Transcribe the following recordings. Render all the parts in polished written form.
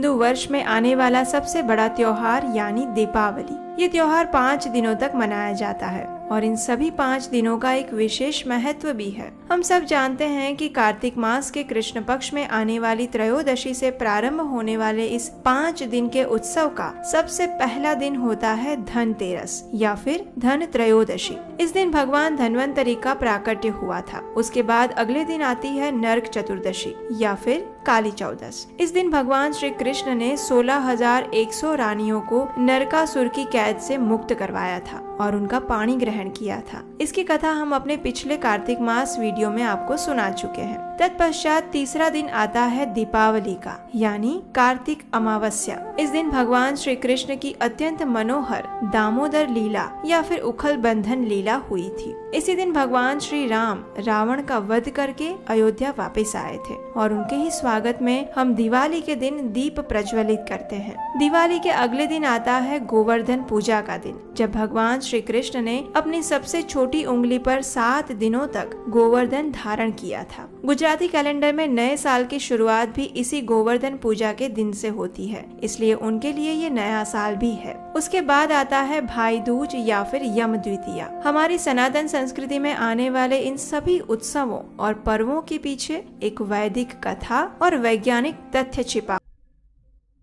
हिंदू वर्ष में आने वाला सबसे बड़ा त्योहार यानी दीपावली। ये त्योहार 5 दिनों तक मनाया जाता है और इन सभी 5 दिनों का एक विशेष महत्व भी है। हम सब जानते हैं कि कार्तिक मास के कृष्ण पक्ष में आने वाली त्रयोदशी से प्रारंभ होने वाले इस 5 दिन के उत्सव का सबसे पहला दिन होता है धनतेरस या फिर धन त्रयोदशी। इस दिन भगवान धन्वंतरि का प्राकट्य हुआ था। उसके बाद अगले दिन आती है नरक चतुर्दशी या फिर काली चौदस। इस दिन भगवान श्री कृष्ण ने 16,100 रानियों को नरकासुर की कैद से मुक्त करवाया था और उनका पाणी ग्रहण किया था। इसकी कथा हम अपने पिछले कार्तिक मास वीडियो में आपको सुना चुके हैं। तत्पश्चात तीसरा दिन आता है दीपावली का यानी कार्तिक अमावस्या। इस दिन भगवान श्री कृष्ण की अत्यंत मनोहर दामोदर लीला या फिर उखल बंधन लीला हुई थी। इसी दिन भगवान श्री राम रावण का वध करके अयोध्या वापस आए थे और उनके ही स्वागत में हम दिवाली के दिन दीप प्रज्वलित करते हैं। दिवाली के अगले दिन आता है गोवर्धन पूजा का दिन, जब भगवान श्री कृष्ण ने अपनी सबसे छोटी उंगली पर 7 दिनों तक गोवर्धन धारण किया था। गुजराती कैलेंडर में नए साल की शुरुआत भी इसी गोवर्धन पूजा के दिन से होती है, इसलिए उनके लिए ये नया साल भी है। उसके बाद आता है भाई दूज या फिर यम द्वितीया। हमारी सनातन संस्कृति में आने वाले इन सभी उत्सवों और पर्वों के पीछे एक वैदिक कथा और वैज्ञानिक तथ्य छिपा।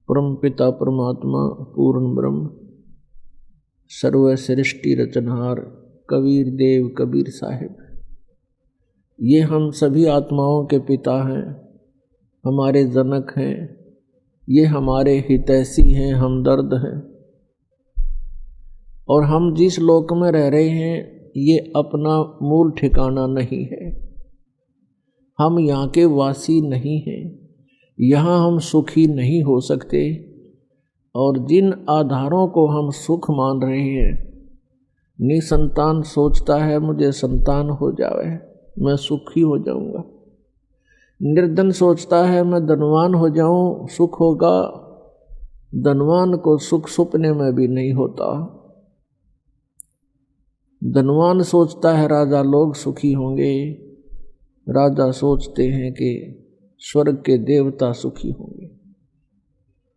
परम पिता परमात्मा पूर्ण ब्रह्म सर्व सृष्टि रचनहार कबीर देव कबीर साहिब, ये हम सभी आत्माओं के पिता हैं, हमारे जनक हैं, ये हमारे हितैषी हैं, हमदर्द हैं। और हम जिस लोक में रह रहे हैं ये अपना मूल ठिकाना नहीं है। हम यहाँ के वासी नहीं हैं, यहाँ हम सुखी नहीं हो सकते। और जिन आधारों को हम सुख मान रहे हैं, निसंतान सोचता है मुझे संतान हो जावे मैं सुखी हो जाऊंगा, निर्धन सोचता है मैं धनवान हो जाऊं सुख होगा, धनवान को सुख सपने में भी नहीं होता। धनवान सोचता है राजा लोग सुखी होंगे, राजा सोचते हैं कि स्वर्ग के देवता सुखी होंगे,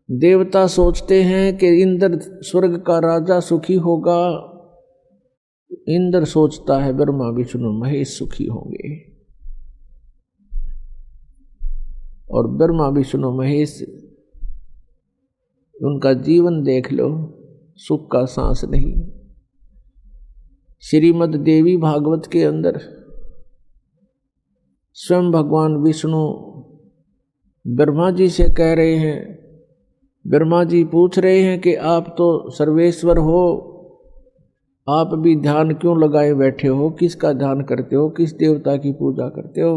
देवता सोचते हैं कि इंद्र स्वर्ग का राजा सुखी होगा, इंद्र सोचता है ब्रह्मा विष्णु महेश सुखी होंगे। और ब्रह्मा विष्णु महेश उनका जीवन देख लो, सुख का सांस नहीं। श्रीमद् देवी भागवत के अंदर स्वयं भगवान विष्णु ब्रह्मा जी से कह रहे हैं, ब्रह्मा जी पूछ रहे हैं कि आप तो सर्वेश्वर हो, आप भी ध्यान क्यों लगाए बैठे हो, किसका ध्यान करते हो, किस देवता की पूजा करते हो।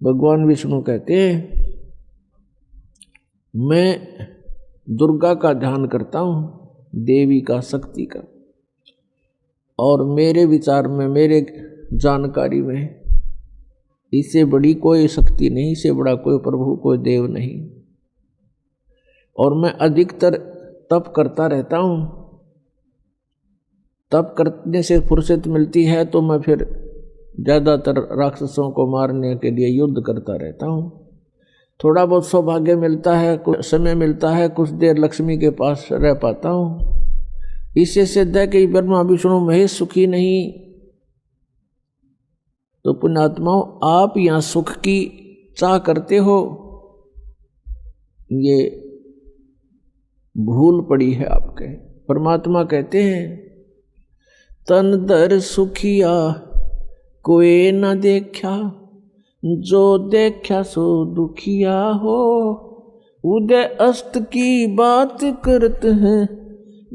भगवान विष्णु कहते हैं मैं दुर्गा का ध्यान करता हूँ, देवी का, शक्ति का। और मेरे विचार में, मेरे जानकारी में इससे बड़ी कोई शक्ति नहीं, इससे बड़ा कोई प्रभु, कोई देव नहीं। और मैं अधिकतर तप करता रहता हूँ, तप करने से फुर्सत मिलती है तो मैं फिर ज़्यादातर राक्षसों को मारने के लिए युद्ध करता रहता हूँ। थोड़ा बहुत सौभाग्य मिलता है, कुछ समय मिलता है, कुछ देर लक्ष्मी के पास रह पाता हूँ। इससे सिद्ध है कि ब्रह्मा विष्णु महेश सुखी नहीं। तो पुण्यात्माओं, आप यहाँ सुख की चाह करते हो, ये भूल पड़ी है आपके। परमात्मा कहते हैं तन दर सुखिया कोई न देखा, जो देखा सो दुखिया हो। उदय अस्त की बात करते हैं,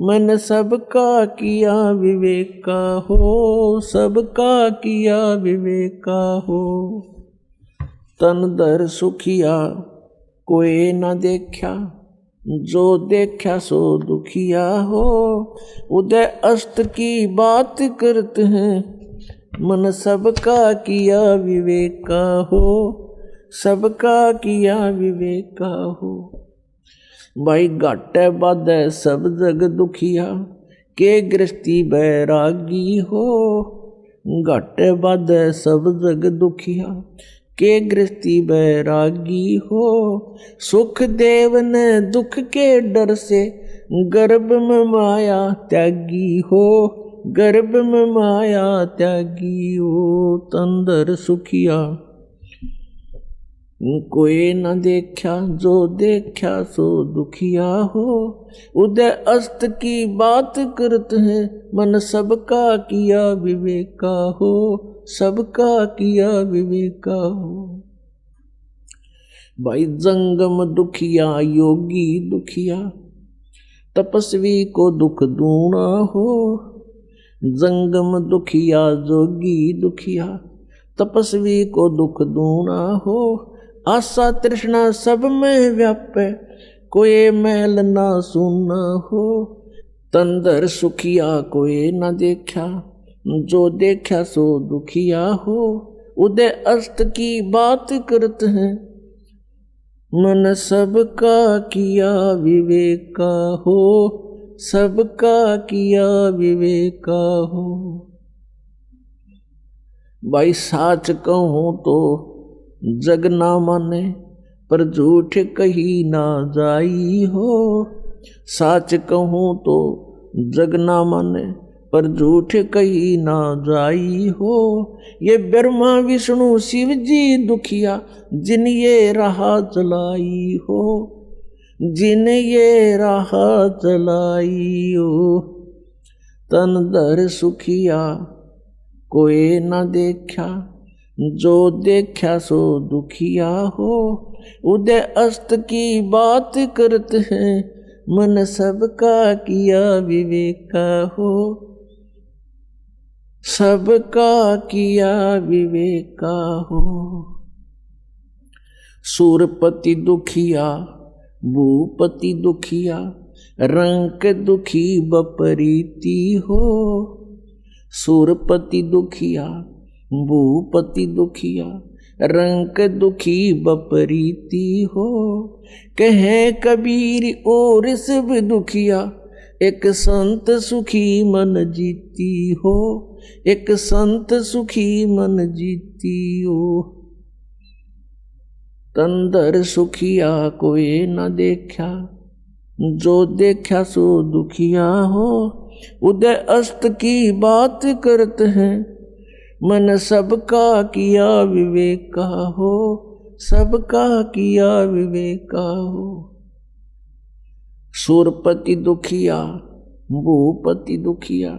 मन सबका किया विवेक का हो, सबका किया विवेक का हो। तन दर सुखिया कोई न देखा, जो देखा सो दुखिया हो। उदय अस्त की बात करते हैं, मन सबका किया विवेक का हो, सबका किया विवेक का हो। भाई घाटे बाधे सब जग दुखिया, के गृहस्थी बैरागी हो। घाटे बाधे सब जग दुखिया, के गृहस्थी बैरागी हो। सुख देव ने दुख के डर से गर्भ में माया त्यागी हो। गर्भ में माया त्यागी हो। तंदर सुखिया कोई न देखा, जो देखा सो दुखिया हो। उदय अस्त की बात करते हैं, मन सबका किया विवेका हो। सबका किया विवेका हो। भाई जंगम दुखिया योगी दुखिया, तपस्वी को दुख दूना हो। जंगम दुखिया जोगी दुखिया, तपस्वी को दुख दूना हो। आशा तृष्णा सब में व्यापे, कोई मैल ना सुना हो। तंदर सुखिया कोई न देखा, जो देखा सो दुखिया हो। उदय अस्त की बात करते हैं, मन सबका किया विवेका हो। सबका किया विवेका हो। भाई साच कहूं तो जग ना माने, पर झूठ कही ना जाई हो। साच कहूं तो जग ना माने, पर झूठ कही ना जाई हो। ये ब्रह्मा विष्णु शिव जी दुखिया, जिन ये राह चलाई हो। जिन ये राह चलाई हो। तन धर सुखिया कोई न देखा, जो देखा सो दुखिया हो। उदय अस्त की बात करते हैं, मन सबका किया विवेका हो। सबका किया विवेका हो। सूरपति दुखिया भूपति दुखिया, रंक दुखी बपरीति हो। सूरपति दुखिया भूपति दुखिया, रंक दुखी बपरीति हो। कहे कबीर और सब दुखिया, एक संत सुखी मन जीती हो। एक संत सुखी मन जीती हो। तंदर सुखिया कोई न देखा, जो देखा सो दुखिया हो। उदय अस्त की बात करते हैं, मन सबका किया विवेका हो। सबका किया विवेका हो। सूरपति दुखिया भूपति दुखिया,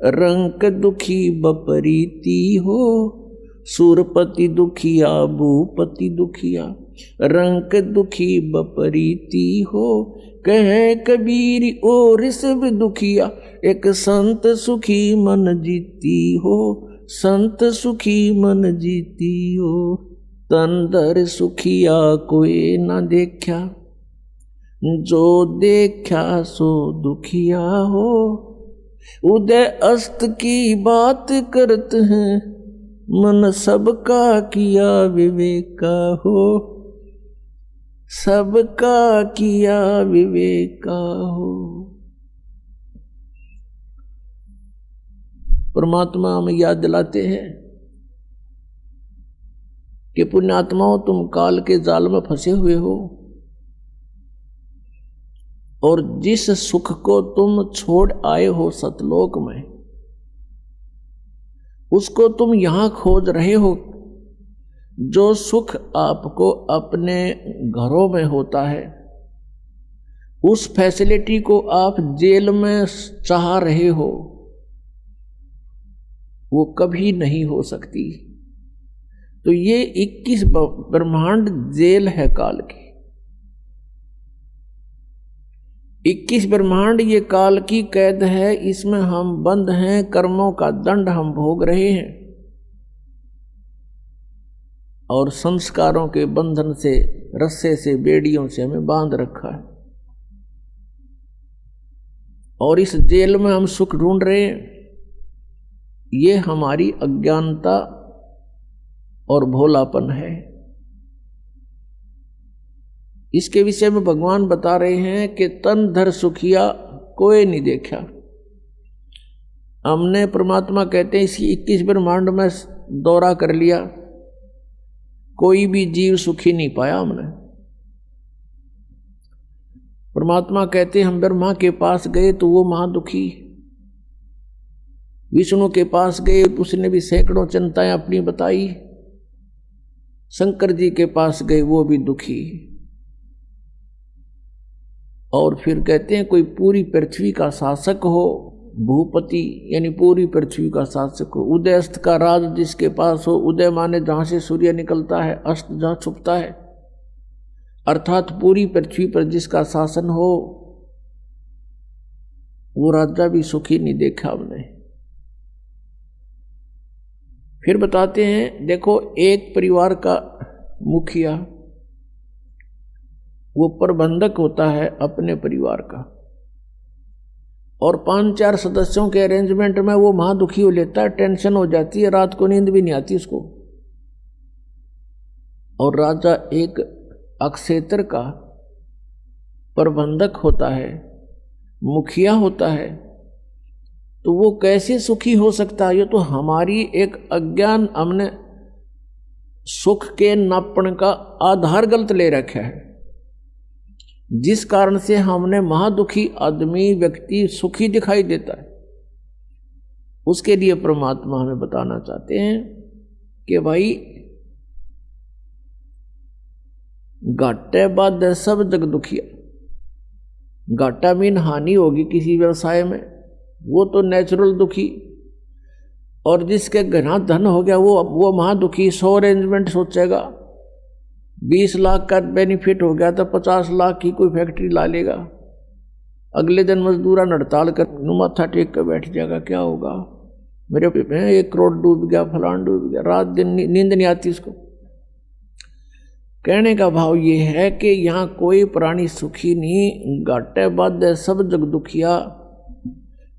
रंक दुखी बपरीति हो। सूरपति दुखिया भूपति दुखिया, रंक दुखी बपरीति हो। कहे कबीर और सब दुखिया, एक संत सुखी मन जीती हो। संत सुखी मन जीती हो। तंदर सुखिया कोई न देखा, जो देखा सो दुखिया हो। उदय अस्त की बात करते हैं, मन सबका किया विवेका हो। सबका किया विवेका हो। परमात्मा हमें याद दिलाते हैं कि पुण्यात्माओं, तुम काल के जाल में फंसे हुए हो और जिस सुख को तुम छोड़ आए हो सतलोक में, उसको तुम यहां खोज रहे हो। जो सुख आपको अपने घरों में होता है, उस फैसिलिटी को आप जेल में चाह रहे हो, वो कभी नहीं हो सकती। तो ये 21 ब्रह्मांड जेल है काल की। 21 ब्रह्मांड ये काल की कैद है। इसमें हम बंद हैं, कर्मों का दंड हम भोग रहे हैं और संस्कारों के बंधन से, रस्से से, बेड़ियों से हमें बांध रखा है। और इस जेल में हम सुख ढूंढ रहे हैं। ये हमारी अज्ञानता और भोलापन है। इसके विषय में भगवान बता रहे हैं कि तन धर सुखिया कोई नहीं देखा। हमने, परमात्मा कहते हैं, इसी 21 ब्रह्मांड में दौरा कर लिया, कोई भी जीव सुखी नहीं पाया हमने। परमात्मा कहते हम ब्रह्मा के पास गए तो वो महादुखी, विष्णु के पास गए उसने भी सैकड़ों चिंताएं अपनी बताई, शंकर जी के पास गए वो भी दुखी। और फिर कहते हैं कोई पूरी पृथ्वी का शासक हो, भूपति यानी पूरी पृथ्वी का शासक हो, उदय अस्त का राज जिसके पास हो, उदय माने जहां से सूर्य निकलता है, अस्त जहां छुपता है, अर्थात पूरी पृथ्वी पर जिसका शासन हो, वो राजा भी सुखी नहीं देखा हमने। फिर बताते हैं देखो एक परिवार का मुखिया वो प्रबंधक होता है अपने परिवार का, और 5-4 सदस्यों के अरेंजमेंट में वो महादुखी हो लेता है, टेंशन हो जाती है, रात को नींद भी नहीं आती उसको। और राजा एक अक्षेत्र का प्रबंधक होता है, मुखिया होता है, तो वो कैसे सुखी हो सकता है? ये तो हमारी एक अज्ञान, हमने सुख के नापण का आधार गलत ले रखा है, जिस कारण से हमने महादुखी आदमी व्यक्ति सुखी दिखाई देता है। उसके लिए परमात्मा हमें बताना चाहते हैं कि भाई घाटे बाद सब जग दुखिया। घाटा मीन हानि होगी किसी व्यवसाय में, वो तो नेचुरल दुखी। और जिसके घना धन हो गया वो महादुखी। 100 अरेंजमेंट सोचेगा, 20 लाख का बेनिफिट हो गया तो 50 लाख की कोई फैक्ट्री ला लेगा, अगले दिन मजदूरा हड़ताल कर माथा टेक कर बैठ जाएगा, क्या होगा मेरे 1 करोड़ डूब गया, फलान डूब गया, रात दिन नींद नहीं आती उसको। कहने का भाव ये है कि यहाँ कोई प्राणी सुखी नहीं, घाटे बाद सब जग दुखिया।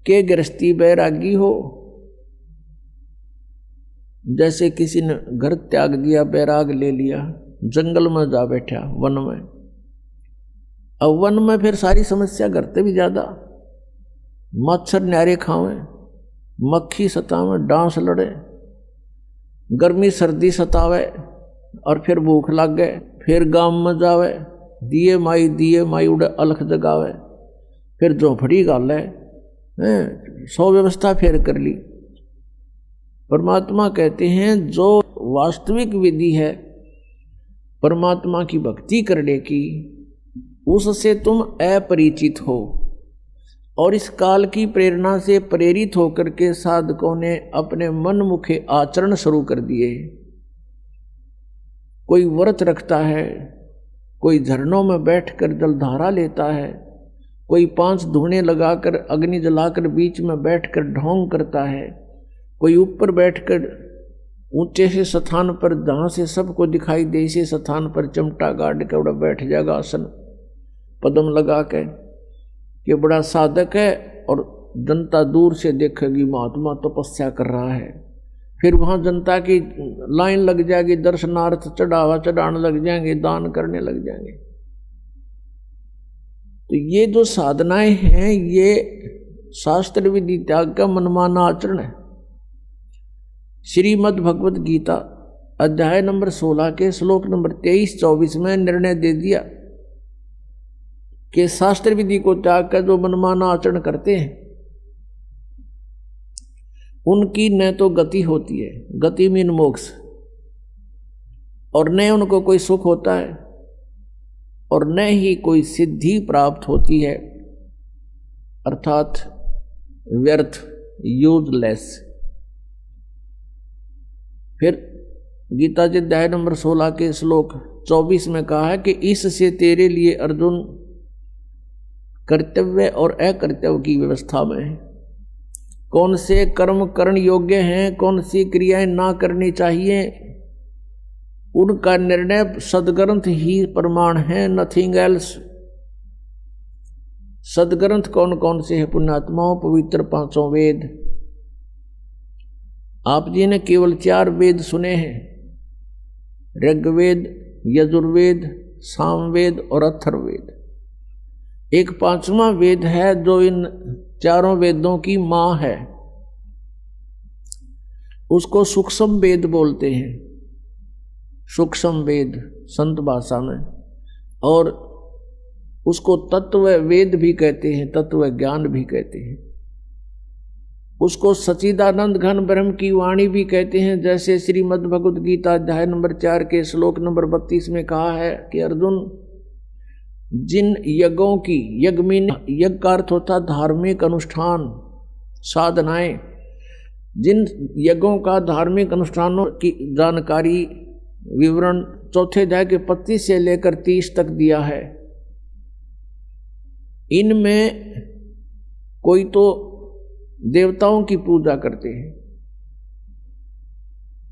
के गृहस्थी बैरागी हो, जैसे किसी ने घर त्याग दिया, बैराग ले लिया, जंगल में जा बैठा, वन में। अब वन में फिर सारी समस्या करते भी ज्यादा, मच्छर न्यारे खावे, मक्खी सतावे, डांस लड़े, गर्मी सर्दी सतावे, और फिर भूख लग गए, फिर गांव में जावे, दिए माई उड़े अलख जगावे, फिर झोंपड़ी गाले, 100 व्यवस्था फिर कर ली। परमात्मा कहते हैं जो वास्तविक विधि है परमात्मा की भक्ति करने की, उससे तुम अपरिचित हो, और इस काल की प्रेरणा से प्रेरित होकर के साधकों ने अपने मन मुखे आचरण शुरू कर दिए। कोई व्रत रखता है, कोई झरनों में बैठकर जलधारा लेता है, कोई 5 धूने लगाकर अग्नि जलाकर बीच में बैठकर ढोंग करता है, कोई ऊपर बैठकर ऊंचे से स्थान पर जहाँ से सबको दिखाई दे इसे स्थान पर चिमटा गाड़ के उड़ा बैठ जाएगा, आसन पदम लगा के। ये बड़ा साधक है, और जनता दूर से देखेगी महात्मा तपस्या कर रहा है। फिर वहाँ जनता की लाइन लग जाएगी, दर्शनार्थ चढ़ावा चढ़ाने लग जाएंगे, दान करने लग जाएंगे। तो ये जो साधनाएं हैं ये शास्त्र विधि त्याग का मनमाना आचरण है। श्रीमद् भगवत गीता अध्याय नंबर 16 के श्लोक नंबर 23-24 में निर्णय दे दिया कि शास्त्र विधि को त्याग कर जो मनमाना आचरण करते हैं उनकी न तो गति होती है, गति मीन मोक्ष, और न उनको कोई सुख होता है, और न ही कोई सिद्धि प्राप्त होती है, अर्थात व्यर्थ, यूजलेस। फिर गीता जी अध्याय नंबर 16 के श्लोक 24 में कहा है कि इससे तेरे लिए अर्जुन कर्तव्य और अकर्तव्य की व्यवस्था में है, कौन से कर्म करण योग्य हैं, कौन सी क्रियाएं ना करनी चाहिए, उनका निर्णय सदग्रंथ ही प्रमाण है, नथिंग एल्स। सदग्रंथ कौन कौन से है? पुण्यात्माओं पवित्र 5 वेद। आप जी ने केवल 4 वेद सुने हैं, ऋग्वेद, यजुर्वेद, सामवेद और अथर्ववेद। एक 5वां वेद है जो इन 4 वेदों की मां है, उसको सूक्ष्म वेद बोलते हैं। सूक्ष्म वेद संत भाषा में, और उसको तत्व वेद भी कहते हैं, तत्व ज्ञान भी कहते हैं। उसको सच्चिदानंद घन ब्रह्म की वाणी भी कहते हैं। जैसे श्रीमद् भगवद गीता अध्याय नंबर 4 के श्लोक नंबर 32 में कहा है कि अर्जुन, जिन यज्ञों की, यज्ञ का अर्थ होता धार्मिक अनुष्ठान साधनाएं, जिन यज्ञों का धार्मिक अनुष्ठानों की जानकारी विवरण चौथे अध्याय के 25 से लेकर 30 तक दिया है। इनमें कोई तो देवताओं की पूजा करते हैं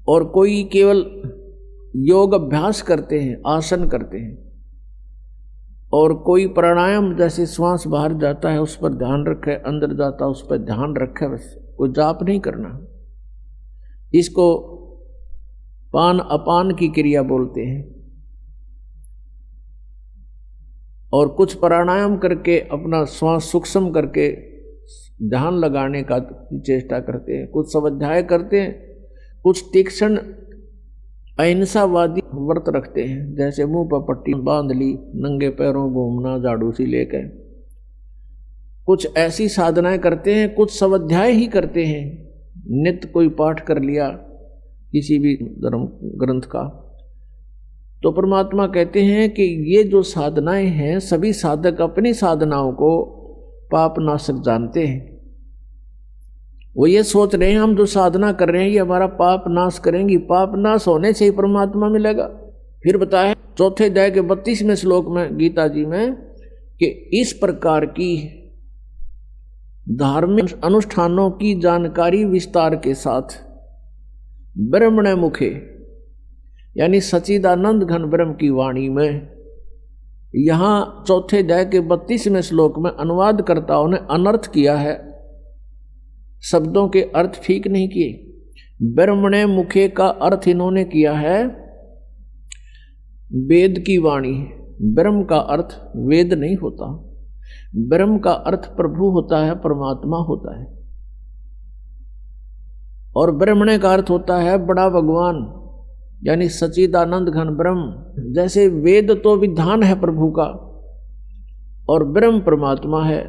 और कोई केवल योग अभ्यास करते हैं, आसन करते हैं, और कोई प्राणायाम जैसे श्वास बाहर जाता है उस पर ध्यान रखे, अंदर जाता है उस पर ध्यान रखे, बस कोई जाप नहीं करना। इसको पान अपान की क्रिया बोलते हैं। और कुछ प्राणायाम करके अपना श्वास सूक्ष्म करके ध्यान लगाने का चेष्टा करते हैं, कुछ स्वाध्याय करते हैं, कुछ तीक्ष्ण अहिंसावादी व्रत रखते हैं, जैसे मुंह पर पट्टी बांध ली, नंगे पैरों घूमना, झाड़ू सी लेकर, कुछ ऐसी साधनाएं करते हैं, कुछ स्वाध्याय ही करते हैं, नित्य कोई पाठ कर लिया किसी भी धर्म ग्रंथ का। तो परमात्मा कहते हैं कि ये जो साधनाएं हैं, सभी साधक अपनी साधनाओं को पाप नाशक जानते हैं। वो ये सोच रहे हैं हम जो साधना कर रहे हैं ये हमारा पाप नाश करेंगी, पाप नाश होने से ही परमात्मा मिलेगा। फिर बताया चौथे अध्याय के 32वें श्लोक में गीता जी में कि इस प्रकार की धार्मिक अनुष्ठानों की जानकारी विस्तार के साथ ब्रह्मण मुखे यानी सच्चिदानंद घन ब्रह्म की वाणी में, यहाँ चौथे अध्याय के 32वें श्लोक में अनुवादकर्ताओं ने अनर्थ किया है, शब्दों के अर्थ ठीक नहीं किए। ब्रह्मणे मुखे का अर्थ इन्होंने किया है वेद की वाणी। ब्रह्म का अर्थ वेद नहीं होता, ब्रह्म का अर्थ प्रभु होता है, परमात्मा होता है। और ब्रह्मणे का अर्थ होता है बड़ा भगवान यानी सच्चिदानंद घन ब्रह्म। जैसे वेद तो विधान है प्रभु का और ब्रह्म परमात्मा है।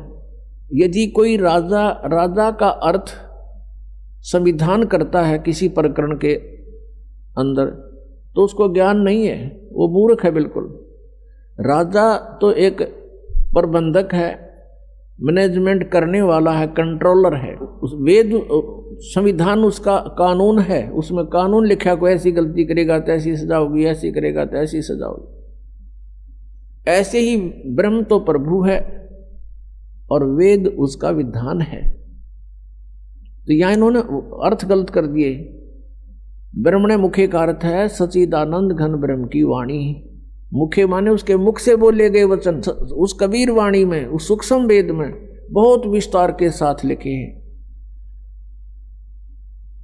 यदि कोई राजा का अर्थ संविधान करता है किसी प्रकरण के अंदर तो उसको ज्ञान नहीं है, वो मूर्ख है बिल्कुल। राजा तो एक प्रबंधक है, मैनेजमेंट करने वाला है, कंट्रोलर है। उस वेद संविधान उसका कानून है, उसमें कानून लिखा, कोई ऐसी गलती करेगा तो ऐसी सजा होगी, ऐसी करेगा तो ऐसी सजा होगी। ऐसे ही ब्रह्म तो प्रभु है और वेद उसका विधान है। तो यहां इन्होंने अर्थ गलत कर दिए। ब्रह्मणे मुखे का अर्थ है सच्चिदानंद घन ब्रह्म की वाणी। मुखे माने उसके मुख से बोले गए वचन। उस कबीर वाणी में, उस सूक्ष्म वेद में बहुत विस्तार के साथ लिखे हैं।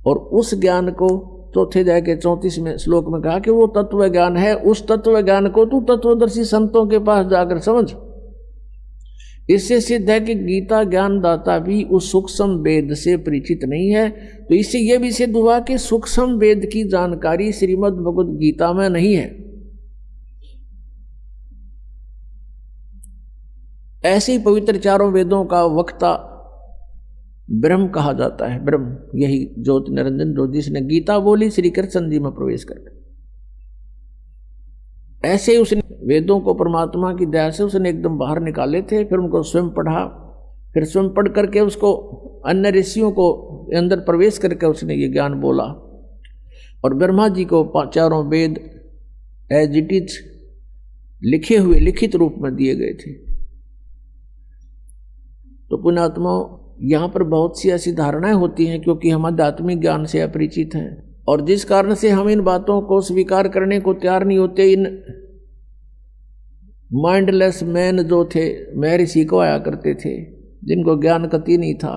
और उस ज्ञान को चौथे अध्याय के 34वें श्लोक में कहा कि वो तत्व ज्ञान है। उस तत्व ज्ञान को तू तत्वदर्शी संतों के पास जाकर समझ। इससे सिद्ध है कि गीता ज्ञानदाता भी उस सूक्ष्म वेद से परिचित नहीं है। तो इससे यह भी सिद्ध हुआ कि सूक्ष्म वेद की जानकारी श्रीमद् भगवद गीता में नहीं है। ऐसे ही पवित्र चारों वेदों का वक्ता ब्रह्म कहा जाता है। ब्रह्म यही ज्योति निरंजन जो जिसने गीता बोली श्री कृष्ण जी में प्रवेश करके। ऐसे ही उसने वेदों को परमात्मा की दया से उसने एकदम बाहर निकाले थे, फिर उनको स्वयं पढ़ा, फिर स्वयं पढ़ करके उसको अन्य ऋषियों को अंदर प्रवेश करके उसने ये ज्ञान बोला। और ब्रह्मा जी को चारों वेद एज इट इज लिखे हुए लिखित रूप में दिए गए थे। तो पुण्यात्माओं, यहाँ पर बहुत सी ऐसी धारणाएं होती हैं क्योंकि हम आध्यात्मिक ज्ञान से अपरिचित हैं और जिस कारण से हम इन बातों को स्वीकार करने को तैयार नहीं होते। इन माइंडलेस मैन जो थे, महर्षि को आया करते थे, जिनको ज्ञान कति नहीं था,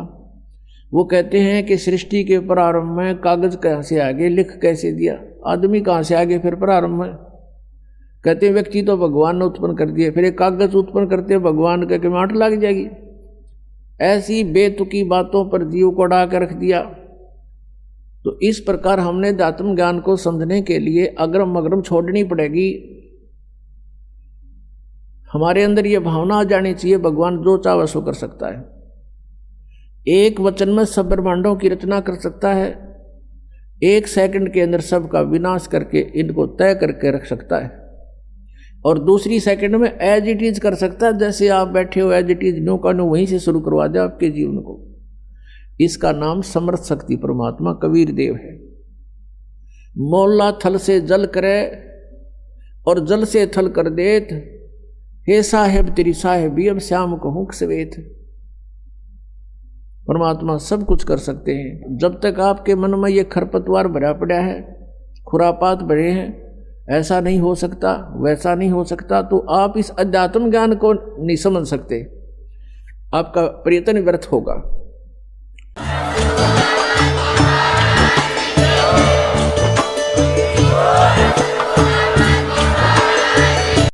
वो कहते हैं कि सृष्टि के प्रारंभ में कागज कहाँ से आगे, लिख कैसे दिया, आदमी कहाँ से आगे फिर प्रारंभ में। कहते हैं व्यक्ति तो भगवान ने उत्पन्न कर दिए, फिर एक कागज उत्पन्न करते भगवान कहके माट लग जाएगी। ऐसी बेतुकी बातों पर जीव को अड़ा कर रख दिया। तो इस प्रकार हमने अध्यात्म ज्ञान को समझने के लिए अग्रम अग्रम छोड़नी पड़ेगी। हमारे अंदर ये भावना आ जानी चाहिए भगवान जो चाहे सो कर सकता है, एक वचन में सब ब्रह्मांडों की रचना कर सकता है, एक सेकंड के अंदर सबका विनाश करके इनको तय करके रख सकता है, और दूसरी सेकंड में एज इट इज कर सकता है। जैसे आप बैठे हो एज इट इज न्यू का न्यू वहीं से शुरू करवा दे आपके जीवन को। इसका नाम समर्थ शक्ति परमात्मा कबीर देव है। मोला थल से जल करे और जल से थल कर देत, हे साहेब तेरी साहेबी अब श्याम कहूं सवेत। परमात्मा सब कुछ कर सकते हैं। जब तक आपके मन में ये खरपतवार भरा पड़ा है, खुरापात भरे हैं, ऐसा नहीं हो सकता वैसा नहीं हो सकता, तो आप इस अध्यात्म ज्ञान को नहीं समझ सकते, आपका प्रयत्न व्यर्थ होगा।